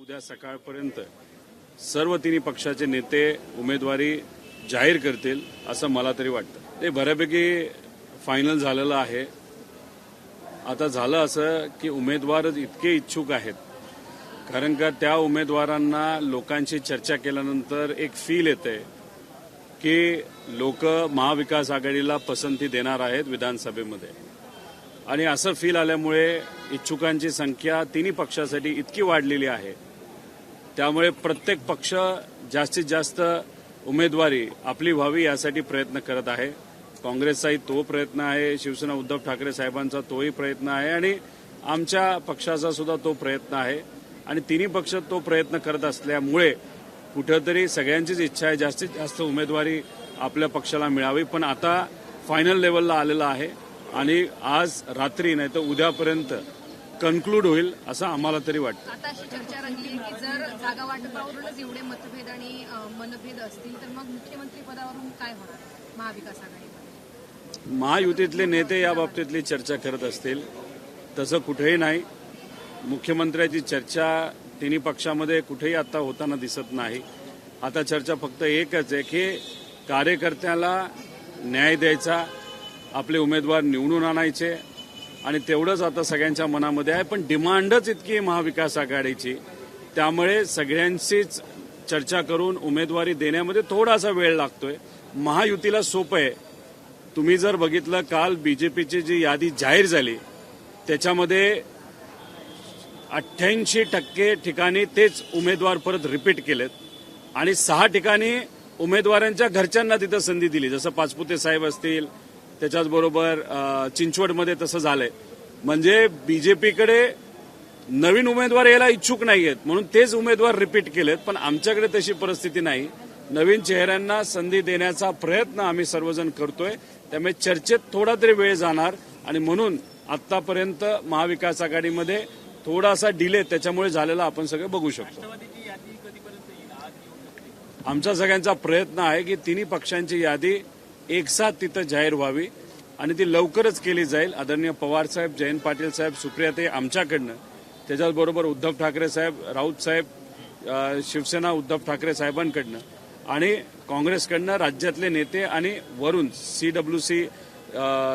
उद्या सकाळपर्यंत सर्व तिन्ही पक्षाचे नेते उमेदवारी जाहीर करतील असं मला तरी वाटतं। ते बऱ्यापैकी फायनल झालेलं आहे। आता झालं असं की उमेदवार इतके इच्छुक आहेत, कारण का त्या उमेदवारांना लोकांची चर्चा केल्यानंतर एक फील येते की लोक महाविकास आघाडीला पसंती देणार आहेत विधानसभेमध्ये, आणि असं फील आल्यामुळे इच्छुकांची संख्या तिन्ही पक्षासाठी इतकी वाढलेली आहे। त्यामुळे प्रत्येक पक्ष जास्तीत जास्त उमेदवारी आपली व्हावी यासाठी प्रयत्न करत आहे। काँग्रेसचाही तो प्रयत्न आहे, शिवसेना उद्धव ठाकरे साहेबांचा तोही प्रयत्न आहे, आणि आमच्या पक्षाचा सुद्धा तो प्रयत्न आहे। आणि तिन्ही पक्ष तो प्रयत्न करत असल्यामुळे कुठेतरी सगळ्यांचीच इच्छा आहे जास्तीत जास्त उमेदवारी आपल्या पक्षाला मिळावी। पण आता फायनल लेवलला आलेला आहे आणि आज रात्री नाही तर उद्यापर्यंत कन्क्लूड होईल असं आम्हाला तरी वाटतं। आता अशी चर्चा रंगली की जर जागा वाटपावरूनच एवढे मतभेद आणि मनभेद असतील तर मग मुख्यमंत्री पदावरून काय होणार महाविकास आघाडीमध्ये? महायुतीतले नेते या बाबतीतली चर्चा करत असतील, तसं कुठेही नाही। मुख्यमंत्र्याची चर्चा तिन्ही पक्षामध्ये कुठेही आता होताना दिसत नाही। आता चर्चा फक्त एकच आहे की कार्यकर्त्याला न्याय द्यायचा, आपले उमेदवार निवडून आणायचे, आणि तेवढंच आता सगळ्यांच्या मनामध्ये आहे। पण डिमांडच इतकी आहे महाविकास आघाडीची, त्यामुळे सगळ्यांचीच चर्चा करून उमेदवारी देण्यामध्ये थोडासा वेळ लागतोय। महायुतीला सोपं आहे। तुम्ही जर बघितलं, काल बीजेपीची जी यादी जाहीर झाली त्याच्यामध्ये 88% ठिकाणी तेच उमेदवार परत रिपीट केलेत, आणि 6 ठिकाणी उमेदवारांच्या घरच्यांना तिथं संधी दिली, जसं पाचपुते साहेब असतील, त्याच्याचबरोबर चिंचवडमध्ये तसं झालंय। म्हणजे बीजेपीकडे नवीन उमेदवार यायला इच्छुक नाहीयेत म्हणून तेच उमेदवार रिपीट केलेत, पण आमच्याकडे तशी परिस्थिती नाही। नवीन चेहऱ्यांना संधी देण्याचा प्रयत्न आम्ही सर्वजण करतोय, त्यामुळे चर्चेत थोडा तरी वेळ जाणार, आणि म्हणून आतापर्यंत महाविकास आघाडीमध्ये थोडासा डिले त्याच्यामुळे झालेला आपण सगळे बघू शकतो। आमचा सगळ्यांचा प्रयत्न आहे की तिन्ही पक्षांची यादी एकसाथ तिथं जाहीर व्हावी, आणि ती लवकरच केली जाईल। आदरणीय पवार साहेब, जयंत पाटील साहेब, सुप्रियाताई आमच्याकडनं, त्याच्याचबरोबर उद्धव ठाकरे साहेब, राऊत साहेब, शिवसेना उद्धव ठाकरे साहेबांकडनं, आणि काँग्रेसकडनं राज्यातले नेते, आणि वरून CWC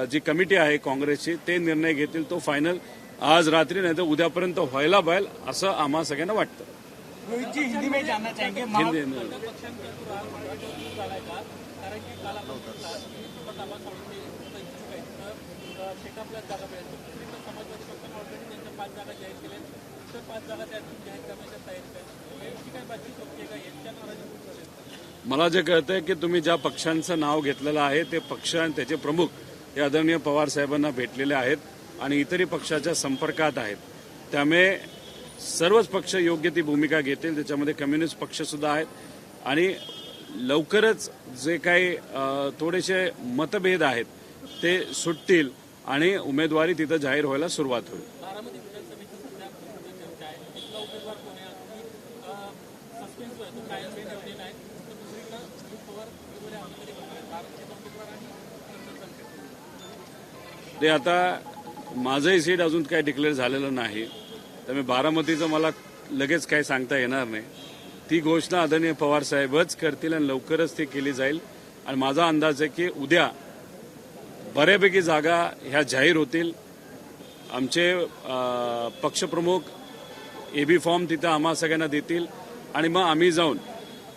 जी कमिटी आहे काँग्रेसची ते निर्णय घेतील। तो फायनल आज रात्री नाही तर उद्यापर्यंत व्हायला पाहिजे असं आम्हा सगळ्यांना वाटतं। रोहित जी, हिंदी में जानना चाहेंगे मला जे कळतंय की तुम्ही ज्या पक्षांचं नाव घेतलेलं आहे ते पक्ष आणि त्याचे प्रमुख हे आदरणीय पवार साहेबांना भेटलेले आहेत आणि इतरही पक्षाच्या संपर्कात आहेत, त्यामुळे सर्वच पक्ष योग्य ती भूमिका घेतील। त्याच्यामध्ये कम्युनिस्ट पक्ष सुद्धा आहेत, आणि लवकरच जे काही थोडेसे मतभेद आहेत ते सुटतील आणि उमेदवारी तिथं जाहीर व्हायला सुरुवात होईल। ते आता माझंही सीट अजून काही डिक्लेअर झालेलं नाही, त्यामुळे बारामतीचं मला लगेच काही सांगता येणार नाही। ती घोषणा आदरणीय पवार साहेबच करतील आणि लवकरच ती केली जाईल, आणि माझा अंदाज आहे की उद्या बऱ्यापैकी जागा ह्या जाहीर होतील। आमचे पक्षप्रमुख एबी फॉर्म तिथं आम्हा सगळ्यांना देतील, आणि मग आम्ही जाऊन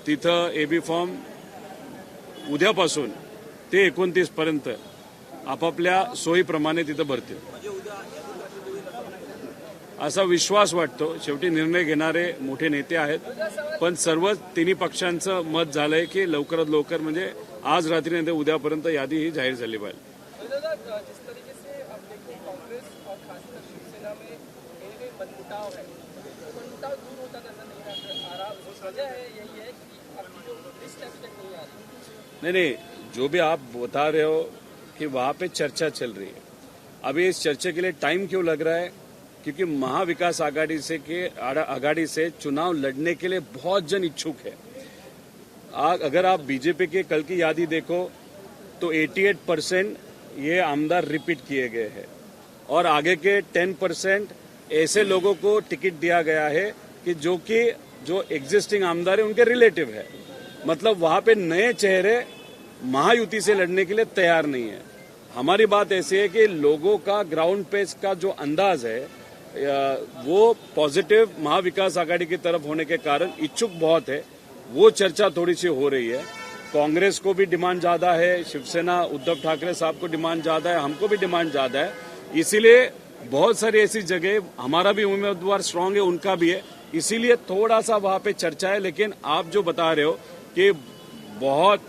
तिथं एबी फॉर्म उद्यापासून ते 29 पर्यंत आपापल्या सोयीप्रमाणे तिथं भरतील असा विश्वास वाटतो। शेवटी निर्णय घेणारे मोठे नेते आहेत, पण सर्व तिन्ही पक्षांचं मत झालंय की लवकरात लवकर म्हणजे आज रात्री नंतर उद्यापर्यंत यादी ही जाहीर झाली पाहिजे। जिस तरीके से अब देखिए कांग्रेस और खासकर शिवसेना में एक मनमुटाव है, मनमुटाव दूर होता नजर नहीं आ रहा। वजह है यही है कि आपकी जो लिस्ट अभी तक नहीं आ रही। नहीं, जो भी आप बता रहे हो कि वहां पे चर्चा चल रही है, अभी इस चर्चा के लिए टाइम क्यों लग रहा है? क्योंकि महाविकास आघाड़ी से चुनाव लड़ने के लिए बहुत जन इच्छुक है। अगर आप बीजेपी के कल की यादी देखो तो 88% ये आमदार रिपीट किए गए हैं, और आगे के 10% ऐसे लोगों को टिकट दिया गया है कि जो एग्जिस्टिंग आमदार है उनके रिलेटिव है, मतलब वहां पे नए चेहरे महायुति से लड़ने के लिए तैयार नहीं है। हमारी बात ऐसी है कि लोगों का ग्राउंड पेज का जो अंदाज है वो पॉजिटिव महाविकास आघाड़ी की तरफ होने के कारण इच्छुक बहुत है, वो चर्चा थोड़ी सी हो रही है। कांग्रेस को भी डिमांड ज्यादा है, शिवसेना उद्धव ठाकरे साहब को डिमांड ज्यादा है, हमको भी डिमांड ज्यादा है, इसीलिए बहुत सारी ऐसी जगह हमारा भी उम्मीदवार स्ट्रांग है, उनका भी है, इसीलिए थोड़ा सा वहां पे चर्चा है। लेकिन आप जो बता रहे हो कि बहुत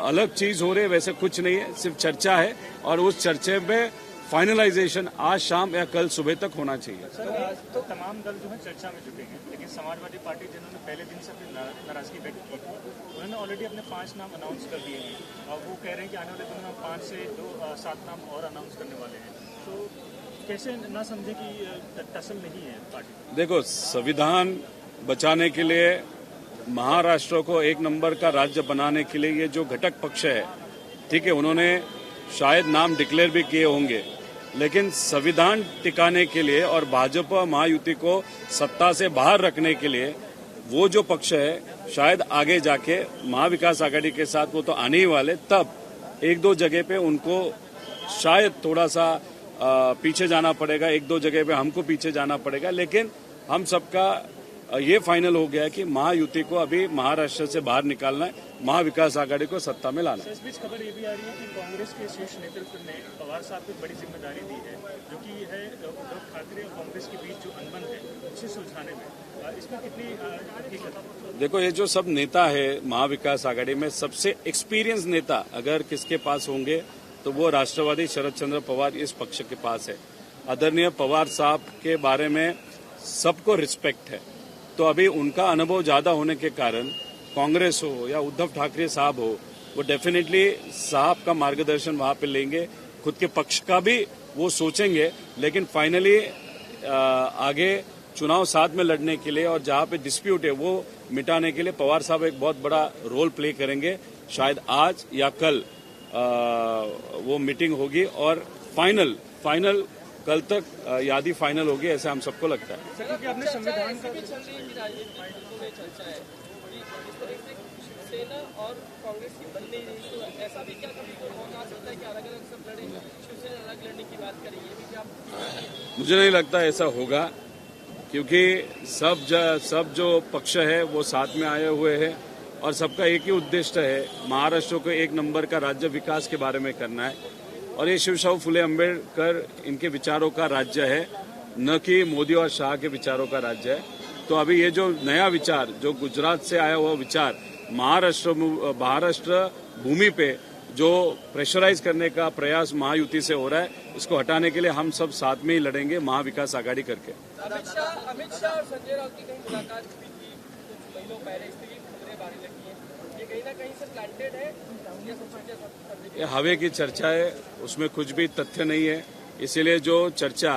अलग चीज हो रही है, वैसे कुछ नहीं है, सिर्फ चर्चा है और उस चर्चे में फाइनलाइजेशन आज शाम या कल सुबह तक होना चाहिए। सर, तो तमाम दल जो है चर्चा में जुटे हैं, लेकिन समाजवादी पार्टी जिन्होंने पहले दिन से अपनी नाराजगी व्यक्त की थी, उन्होंने ऑलरेडी अपने 5 नाम अनाउंस कर दिए हैं और वो कह रहे हैं कि आने वाले दिनों में 5 से 7 नाम और अनाउंस करने वाले हैं। तो कैसे ना समझे कि टसल नहीं है पार्टी? देखो, संविधान बचाने के लिए, महाराष्ट्र को एक नंबर का राज्य बनाने के लिए ये जो घटक पक्ष है, ठीक है, उन्होंने शायद नाम डिक्लेयर भी किए होंगे, लेकिन संविधान टिकाने के लिए और भाजपा महायुति को सत्ता से बाहर रखने के लिए वो जो पक्ष है, शायद आगे जाके महाविकास आघाड़ी के साथ वो तो आने ही वाले, तब एक दो जगह पे उनको शायद थोड़ा सा पीछे जाना पड़ेगा, एक दो जगह पे हमको पीछे जाना पड़ेगा, लेकिन हम सबका ये फाइनल हो गया है कि महायुति को अभी महाराष्ट्र से बाहर निकालना है, महाविकास आघाड़ी को सत्ता में लाना है। इस बीच खबर ये भी आ रही है कि कांग्रेस के शीर्ष नेतृत्व ने पवार साहब को बड़ी जिम्मेदारी दी है, जो कि है उद्धव ठाकरे और कांग्रेस के बीच जो अनबन है उसे सुलझाने में। इसमें कितनी हकीकत है? देखो, ये जो सब नेता है महाविकास आघाड़ी में, सबसे एक्सपीरियंस नेता अगर किसके पास होंगे तो वो राष्ट्रवादी शरद चंद्र पवार इस पक्ष के पास है। आदरणीय पवार साहब के बारे में सबको रिस्पेक्ट है, तो अभी उनका अनुभव ज्यादा होने के कारण कांग्रेस हो या उद्धव ठाकरे साहब हो, वो डेफिनेटली साहब का मार्गदर्शन वहां पे लेंगे, खुद के पक्ष का भी वो सोचेंगे, लेकिन फाइनली आगे चुनाव साथ में लड़ने के लिए और जहां पे डिस्प्यूट है वो मिटाने के लिए पवार साहब एक बहुत बड़ा रोल प्ले करेंगे। शायद आज या कल वो मीटिंग होगी और फाइनल कल तक यादी फाइनल होगी, ऐसा हम सबको लगता है। सर, क्योंकि अपने संविधान का चर्चा है कि इस तरह से शिवसेना और कांग्रेस की बन नहीं रही, तो ऐसा भी क्या कभी कोई मौका आ सकता है कि अलग अलग सब लड़े, शिवसेना अलग लड़ने की बात करें, ये भी क्या? मुझे नहीं लगता ऐसा होगा, क्योंकि सब जो पक्ष है वो साथ में आए हुए हैं और सबका एक ही उद्देश्य है, महाराष्ट्र को एक नंबर का राज्य विकास के बारे में करना है और ये शिवशाहू फुले अम्बेडकर इनके विचारों का राज्य है, न कि मोदी और शाह के विचारों का राज्य है। तो अभी ये जो नया विचार, जो गुजरात से आया हुआ विचार, महाराष्ट्र भूमि पे जो प्रेशराइज करने का प्रयास महायुति से हो रहा है, इसको हटाने के लिए हम सब साथ में ही लड़ेंगे महाविकास आघाड़ी करके। अमित शाह और संजय राउत की कहीं मुलाकात हुई थी कुछ महीनों पहले, इस तरह की खबरें बाहर लगी हैं, ये कहीं ना कहीं से प्लांटेड है या ये हवे की चर्चा है, उसमें कुछ भी तथ्य नहीं है, इसीलिए जो चर्चा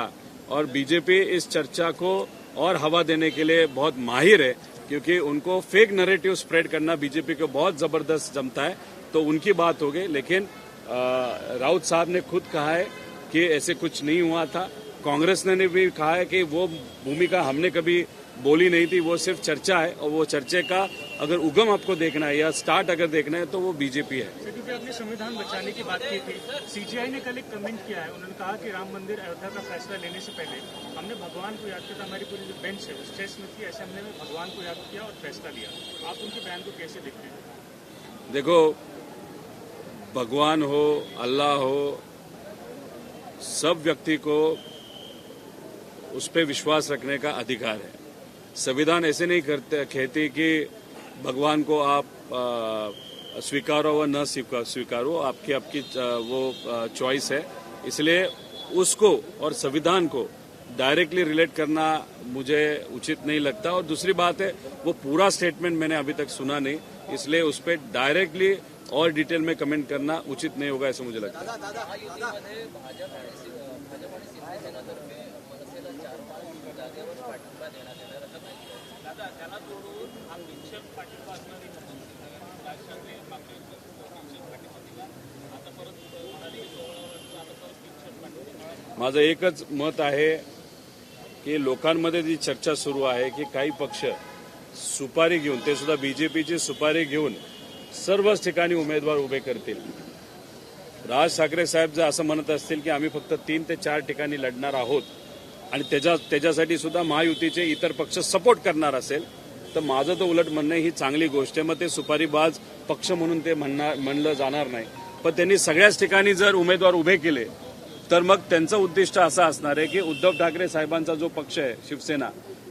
और बीजेपी इस चर्चा को और हवा देने के लिए बहुत माहिर है, क्योंकि उनको फेक नैरेटिव स्प्रेड करना बीजेपी को बहुत जबरदस्त जमता है, तो उनकी बात हो गई। लेकिन राउत साहब ने खुद कहा है कि ऐसे कुछ नहीं हुआ था, कांग्रेस ने भी कहा है कि वो भूमिका हमने कभी बोली नहीं थी, वो सिर्फ चर्चा है और वो चर्चे का अगर उगम आपको देखना है या स्टार्ट अगर देखना है तो वो बीजेपी है। क्योंकि आपने संविधान बचाने की बात की थी, सीजीआई ने कल एक कमेंट किया है, उन्होंने कहा कि राम मंदिर अयोध्या का फैसला लेने से पहले हमने भगवान को याद किया, हमारी पूरी जो बेंच है स्ट्रेस में थी, ऐसे हमने भगवान को याद किया और फैसला लिया। आप उनके बयान को कैसे देखते हैं? देखो, भगवान हो, अल्लाह हो, सब व्यक्ति को उस पर विश्वास रखने का अधिकार है। संविधान ऐसे नहीं कहती कि भगवान को आप स्वीकारो व न स्वीकारो, आपकी वो चॉइस है, इसलिए उसको और संविधान को डायरेक्टली रिलेट करना मुझे उचित नहीं लगता। और दूसरी बात है, वो पूरा स्टेटमेंट मैंने अभी तक सुना नहीं, इसलिए उस पर डायरेक्टली और डिटेल में कमेंट करना उचित नहीं होगा, ऐसा मुझे लगता है। माझं एकच मत आहे की लोकांमध्ये जी चर्चा सुरू आहे की काही पक्ष सुपारी घेऊन, ते सुद्धा बीजेपीची सुपारी घेऊन सर्वच ठिकाणी उमेदवार उभे करतील. राज ठाकरे साहेब जर असं म्हणत असतील की आम्ही फक्त 3 ते 4 ठिकाणी लढणार आहोत आणि त्याच्यासाठी सुद्धा महायुतीचे इतर पक्ष सपोर्ट करणार असेल, तर माझं तर उलट म्हणणं ही चांगली गोष्ट आहे. मग ते सुपारीबाज पक्ष म्हणून ते म्हणलं जाणार नाही. पण त्यांनी सगळ्याच ठिकाणी जर उमेदवार उभे केले तर मग त्यांचं उद्दिष्ट असं असणार आहे की उद्धव ठाकरे साहेबांचा जो पक्ष आहे शिवसेना,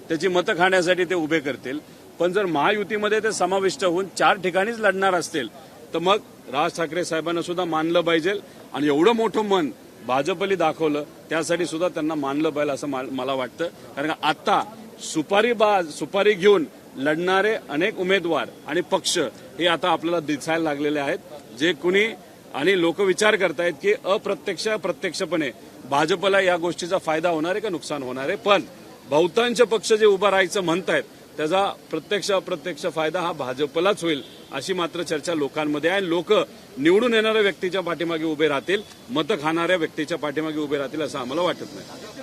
त्याची मतं खाण्यासाठी ते उभे करतील. पण जर महायुतीमध्ये ते समाविष्ट होऊन 4 ठिकाणीच लढणार असतील तर मग राज ठाकरे साहेबांना सुद्धा मानलं पाहिजे. आणि एवढं मोठं मन भाजपली दाखवलं, त्यासाठी सुद्धा त्यांना मानलं पाहिजे असं मला वाटतं. कारण आता सुपारी घेऊन लढणारे अनेक उमेदवार आणि पक्ष हे आता आपल्याला दिसायला लागलेले आहेत. जे कुणी आणि लोक विचार करतायत की प्रत्यक्षपणे भाजपला या गोष्टीचा फायदा होणार आहे का नुकसान होणार आहे. पण बहुतांश पक्ष जे उभं राहायचं म्हणतायत त्याचा प्रत्यक्ष अप्रत्यक्ष फायदा हा भाजपलाच होईल अशी मात्र चर्चा लोकांमध्ये आहे. लोक निवडून येणाऱ्या व्यक्तीच्या पाठीमागे उभे राहतील, मतं खाणाऱ्या व्यक्तीच्या पाठीमागे उभे राहतील असं आम्हाला वाटत नाही.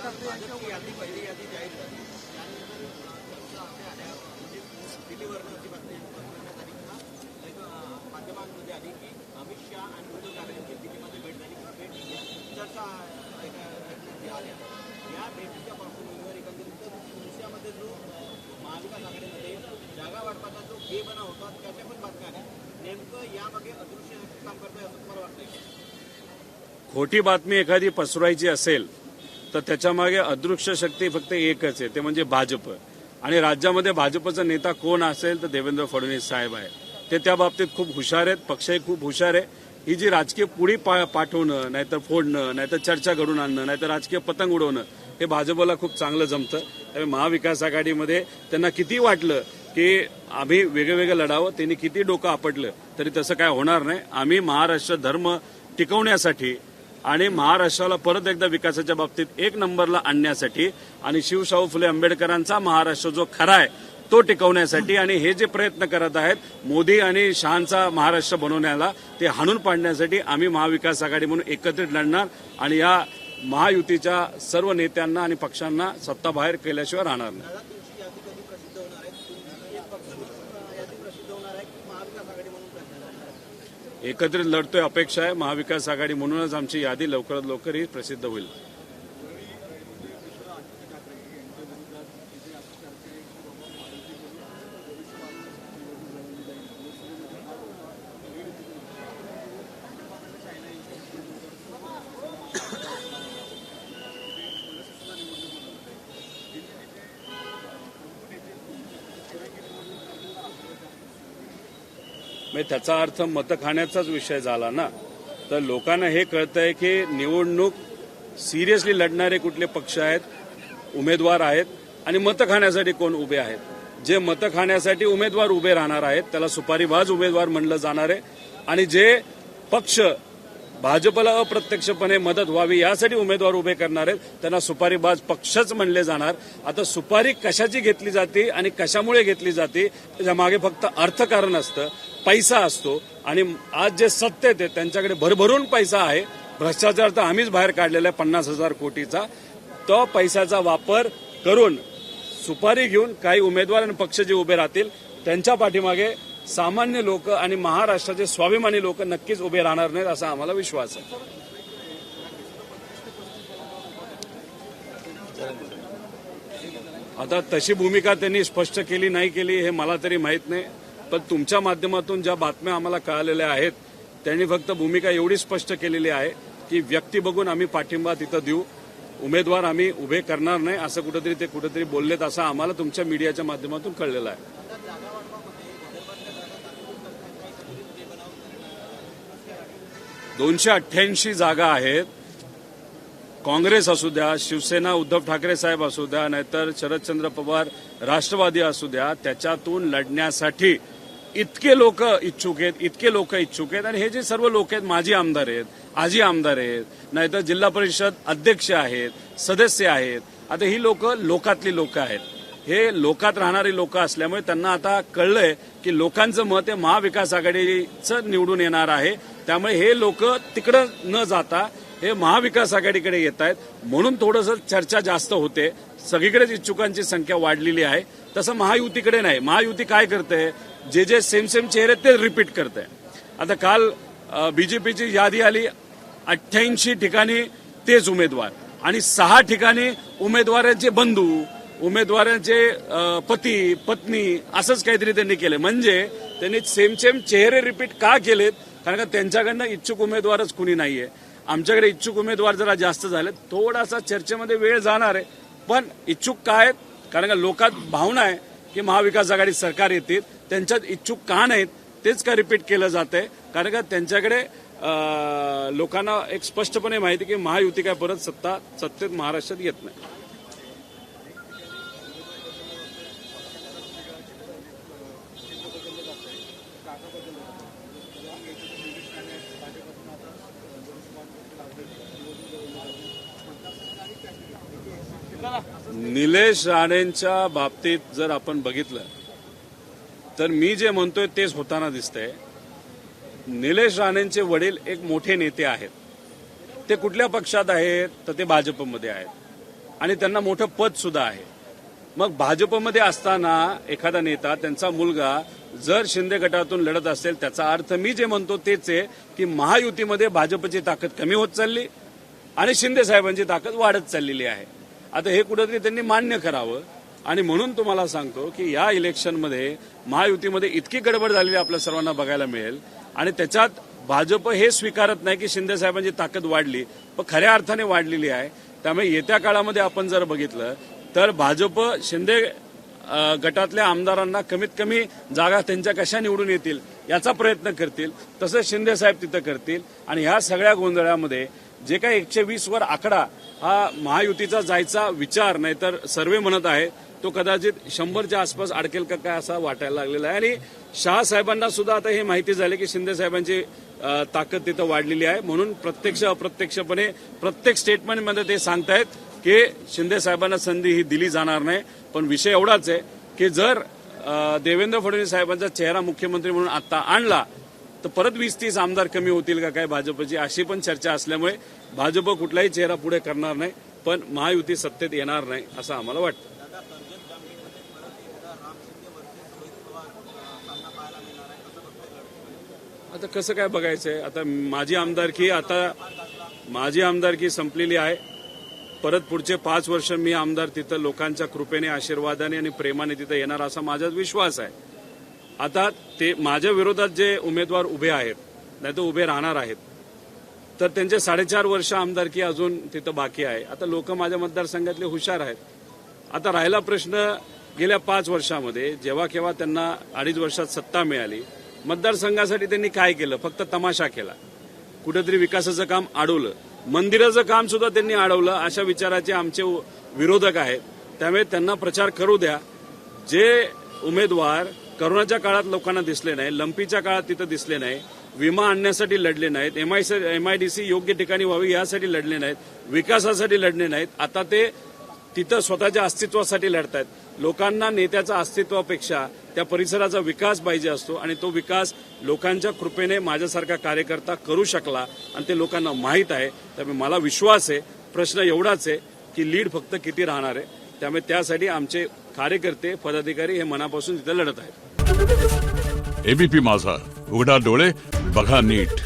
खोटी बातमी एखादी पसरवायची असेल तर त्याच्यामागे अदृश्य शक्ती फक्त एकच आहे, ते म्हणजे भाजप. आणि राज्यामध्ये भाजपचा नेता कोण असेल तर देवेंद्र फडणवीस साहेब आहे. ते त्या बाबतीत खूप हुशार आहेत, पक्षही खूप हुशार आहे. ही जी राजकीय पुढी पाठवणं, नाहीतर फोडणं, नाहीतर चर्चा घडून आणणं, नाहीतर राजकीय पतंग उडवणं हे भाजपला खूप चांगलं जमतं. त्यामुळे महाविकास आघाडीमध्ये त्यांना किती वाटलं की आम्ही वेगळं लढावं, त्यांनी किती डोकं आपटलं तरी तसं काय होणार नाही. आम्ही महाराष्ट्र धर्म टिकवण्यासाठी आणि महाराष्ट्राला परत एकदा विकासाच्या बाबतीत 1 नंबरला आणण्यासाठी आणि शिवशाहू फुले आंबेडकरांचा महाराष्ट्र जो खरा आहे तो टिकवण्यासाठी आणि हे जे प्रयत्न करत आहेत मोदी आणि शहांचा महाराष्ट्र बनवण्याला, ते हाणून पाडण्यासाठी आम्ही महाविकास आघाडी म्हणून एकत्रित लढणार आणि या महायुतीच्या सर्व नेत्यांना आणि पक्षांना सत्ता बाहेर केल्याशिवाय राहणार नाही. एकत्रित लढतोय अपेक्षा आहे. महाविकास आघाडी म्हणूनच आमची यादी लवकरात लवकर ही प्रसिद्ध होईल. त्याचा अर्थ मतं खाण्याचाच विषय झाला ना. तर लोकांना हे कळतंय की निवडणूक सिरियसली लढणारे कुठले पक्ष आहेत, उमेदवार आहेत आणि मतं खाण्यासाठी कोण उभे आहेत. जे मतं खाण्यासाठी उमेदवार उभे राहणार आहेत त्याला सुपारीबाज उमेदवार म्हणलं जाणार आहे आणि जे पक्ष भाजपला अप्रत्यक्षपणे मदत व्हावी यासाठी उमेदवार उभे करणार आहेत त्यांना सुपारीबाज पक्षच म्हणले जाणार. आता सुपारी कशाची घेतली जाते आणि कशामुळे घेतली जाते त्याच्या मागे फक्त अर्थकारण असतं, पैसा असतो. आणि आज जे सत्तेत आहेत त्यांच्याकडे भरभरून पैसा आहे. भ्रष्टाचार तर आम्हीच बाहेर काढलेला आहे 50,000 कोटीचा. तो पैशाचा वापर करून सुपारी घेऊन काही उमेदवार आणि पक्ष जे उभे राहतील त्यांच्या पाठीमागे सामान्य लोक आणि महाराष्ट्राचे स्वाभिमानी लोक नक्कीच उभे राहणार नाहीत असा आम्हाला विश्वास आहे. आता तशी भूमिका त्यांनी स्पष्ट केली नाही केली हे मला तरी माहीत नाही. पण तुमच्या माध्यमातून ज्या बातम्या आम्हाला कळालेल्या आहेत त्यांनी फक्त भूमिका एवढी स्पष्ट केलेली आहे की व्यक्ती बघून आम्ही पाठिंबा तिथं देऊ, उमेदवार आम्ही उभे करणार नाही असं कुठेतरी बोललेत असं आम्हाला तुमच्या मीडियाच्या माध्यमातून कळलेलं आहे. 288 जागा आहेत. काँग्रेस असू द्या, शिवसेना उद्धव ठाकरे साहेब असू द्या, नाहीतर शरदचंद्र पवार राष्ट्रवादी असू द्या, त्याच्यातून लढण्यासाठी इतके लोक इच्छुक आहेत. आणि हे जे सर्व लोक आहेत माजी आमदार आहेत, आजी आमदार आहेत, नाहीतर जिल्हा परिषद अध्यक्ष आहेत, सदस्य आहेत. आता ही लोक लोकातली लोक आहेत. हे लोकात राहणारी लोक असल्यामुळे त्यांना आता कळलंय की लोकांचं मत हे महाविकास आघाडीचं निवडून येणार आहे. त्यामुळे हे लोक तिकडं न जाता हे महाविकास आघाडीकडे येत आहेत म्हणून थोडंसं चर्चा जास्त होते. सगळीकडेच इच्छुकांची संख्या वाढलेली आहे. तसं महायुतीकडे नाही. महायुती काय करते, जे सेम चेहरे ते रिपीट करते. आता काल बीजेपीची यादी आली, 88 ठिकाणी तेच उमेदवार आणि 6 ठिकाणी उमेदवारांचे बंधू, उमेदवारांचे पती पत्नी असंच काहीतरी त्यांनी केलं. म्हणजे त्यांनी सेम चेहरे रिपीट का केलेत, कारण का त्यांच्याकडनं इच्छुक उमेदवारच कुणी नाहीये. आमच्याकडे इच्छुक उमेदवार जरा जास्त झाले, थोडासा चर्चेमध्ये वेळ जाणार आहे. पण इच्छुक काय आहेत, कारण का लोकात भावना आहे की महाविकास आघाडी सरकार येतील, त्यांच्यात इच्छुक का नाहीत तेच का रिपीट केलं जात आहे. कारण का त्यांच्याकडे लोकांना एक स्पष्टपणे माहिती की महायुती काय परत सत्तेत महाराष्ट्रात येत नाही. निलेश राणेंच्या बाबतीत जर आपण बघितलं तर मी जे म्हणतोय तेच होताना दिसतंय. निलेश राणेंचे वडील एक मोठे नेते आहेत. ते कुठल्या पक्षात आहेत तर ते भाजपमध्ये आहेत आणि त्यांना मोठं पद सुद्धा आहे. मग भाजपमध्ये असताना एखादा नेता, त्यांचा मुलगा जर शिंदे गटातून लढत असेल, त्याचा अर्थ मी जे म्हणतो तेच आहे की महायुतीमध्ये भाजपची ताकद कमी होत चालली आणि शिंदे साहेबांची ताकद वाढत चाललेली आहे. आता हे कुठेतरी त्यांनी मान्य करावं. आणि म्हणून तुम्हाला सांगतो की या इलेक्शनमध्ये महायुतीमध्ये इतकी गडबड झालेली आपल्या सर्वांना बघायला मिळेल आणि त्याच्यात भाजप हे स्वीकारत नाही की शिंदे साहेबांची ताकद वाढली, पण खऱ्या अर्थाने वाढलेली आहे. त्यामुळे येत्या काळामध्ये आपण जर बघितलं तर भाजप शिंदे गटातल्या आमदारांना कमीत कमी जागा त्यांच्या कशा निवडून येतील याचा प्रयत्न करतील, तसंच शिंदे साहेब तिथं करतील. आणि ह्या सगळ्या गोंधळामध्ये जे काही 120 वर आकडा हा महायुतीचा जायचा विचार, नाहीतर सर्वे म्हणत आहे तो कदाचित 100च्या आसपास अडकेल का काय असा वाटायला लागलेला आहे. आणि शहा साहेबांना सुद्धा आता हे माहिती झाले की शिंदे साहेबांची ताकद तिथं वाढलेली आहे. म्हणून प्रत्यक्ष अप्रत्यक्षपणे प्रत्येक स्टेटमेंटमध्ये ते सांगतायत की शिंदे साहेबांना संधी ही दिली जाणार नाही. पण विषय एवढाच आहे की जर देवेंद्र फडणवीस साहेबांचा चेहरा मुख्यमंत्री म्हणून आता आणला तर परत 20-30 आमदार कमी होतील का काय भाजपची, अशी पण चर्चा असल्यामुळे भाजप कुठलाही चेहरा पुढे करणार नाही, पण महायुती सत्तेत येणार नाही असं आम्हाला वाटतं. आता कसं काय बघायचंय, आता माझी आमदारकी संपलेली आहे. परत पुढचे 5 वर्ष मी आमदार तिथं लोकांच्या कृपेने, आशीर्वादाने आणि प्रेमाने तिथं येणार असा माझा विश्वास आहे. आता ते माझ्या विरोधात जे उमेदवार उभे आहेत, नाही तर उभे राहणार आहेत, तर त्यांचे 4.5 वर्ष आमदारकी अजून तिथं बाकी आहे. आता लोक माझ्या मतदारसंघातले हुशार आहेत. आता राहिला प्रश्न, गेल्या 5 वर्षामध्ये जेव्हा केव्हा त्यांना 2.5 वर्षात सत्ता मिळाली, मतदारसंघासाठी त्यांनी काय केलं, फक्त तमाशा केला. कुठेतरी विकासाचं काम अडवलं, मंदिराचं काम सुद्धा त्यांनी अडवलं. अशा विचाराचे आमचे विरोधक आहेत. त्यामुळे त्यांना प्रचार करू द्या. जे उमेदवार करोनाच्या काळात लोकांना दिसले नाही, लंपीच्या काळात तिथं दिसले नाही, विमा आणण्यासाठी लढले नाहीत, MIDC योग्य ठिकाणी व्हावी यासाठी लढले नाहीत, विकासासाठी लढले नाहीत, आता ते तिथं स्वतःच्या अस्तित्वासाठी लढतायत. लोकांना नेत्याच्या अस्तित्वापेक्षा त्या परिसराचा विकास पाहिजे असतो आणि तो विकास लोकांच्या कृपेने माझ्यासारखा कार्यकर्ता करू शकला आणि ते लोकांना माहीत आहे. त्यामुळे मला विश्वास आहे. प्रश्न एवढाच आहे की लीड फक्त किती राहणार आहे. त्यामुळे त्यासाठी आमचे कार्यकर्ते, पदाधिकारी हे मनापासून तिथे लढत आहेत. ABP माझा, उघडा डोळे बघा नीट.